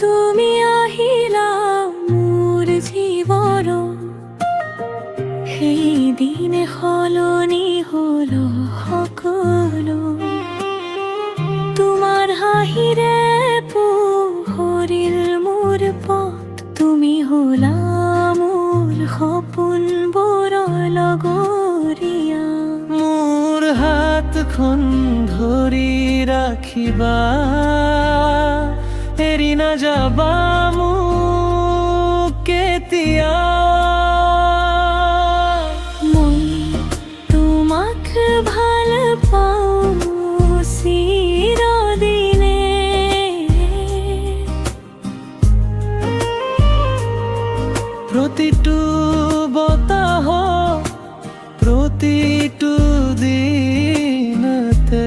তুমি আহিলা মোৰ জীৱন সেই দিনে সলনি হল সকলো তোমাৰ হাঁহিৰে পোহৰিল মোৰ পথ তুমি হলা মোৰ সপোনবোৰৰ লগৰীয়া মোৰ হাতখন ধৰি ৰাখিবা এৰি নাযাবা মোক কেতিয়া মই তোমাক ভাল পাওঁ চিৰদিনে প্ৰতিটো বতাহ প্ৰতিটো দিনতে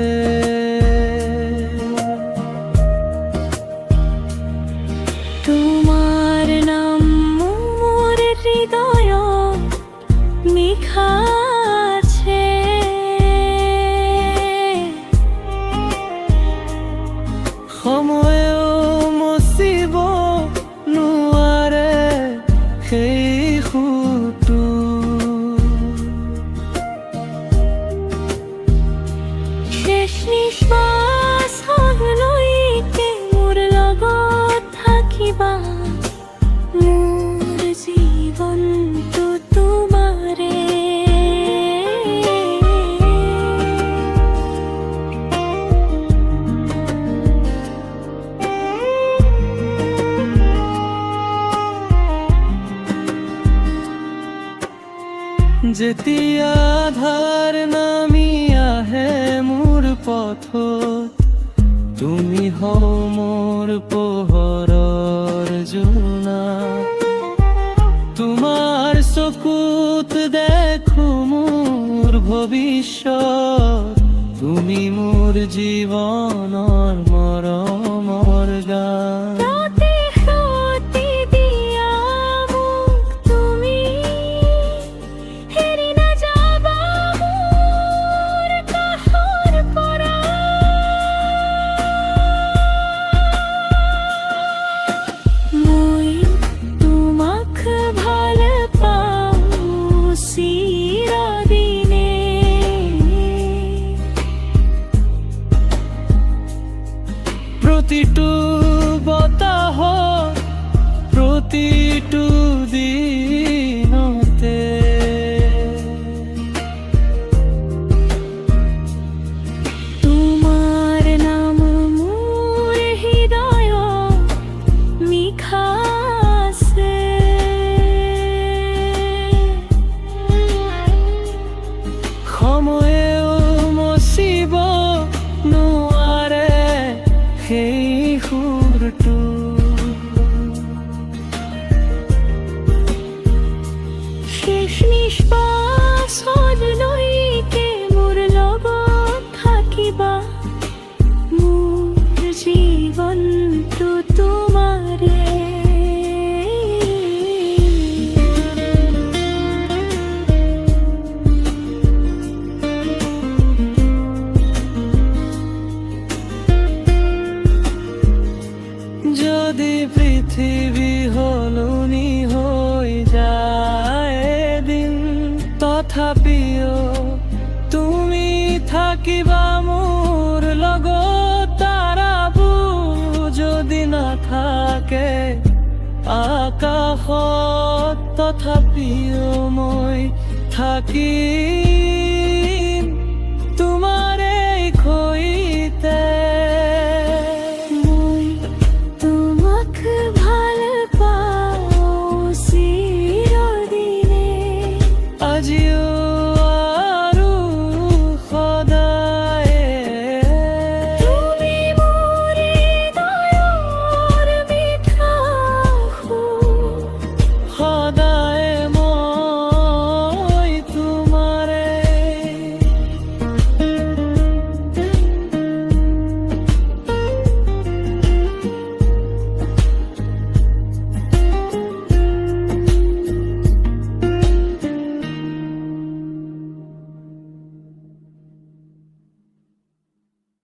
তোমাৰ নাম মোৰ হৃদয়ত লিখা আছে সময়েও মচিব নোৱাৰে সেই সুৰটো শেষ নিশ্বাসলৈকে মোৰ লগত থাকিবা মোৰ জীৱনটো তোমাৰে যেতিয়া আধাৰ নামি আহে মোৰ পথত তুমি হও মোৰ পোহৰৰ জোনা তোমাৰ চকুত দেখো মোৰ ভৱিষ্যত তুমি মোৰ জীৱনৰ মৰমৰ গান প্ৰতিশ্ৰুতি দিয়া মোক তুমি এৰি নাযাবা মোৰ কাষৰ পৰা মই তোমাক ভাল পাওঁ চিৰদিনে প্ৰতিটো বতাহ প্ৰতিটো দিনতে তোমাৰ নাম মোৰ হৃদয়ত লিখা আছে সময়েও মচিব নোৱাৰে সেই সুৰটো শেষ নিশ্বাসলৈকে মোৰ লগত থাকিবা মোৰ জীৱনটো তোমাৰে যদি পৃথিৱী সলনি হৈ যায় এদিন তথাপিও তুমি থাকিবা মোৰ লগত তাৰাবোৰ যদি নাথাকে আকাশত তথাপিও মই থাকিম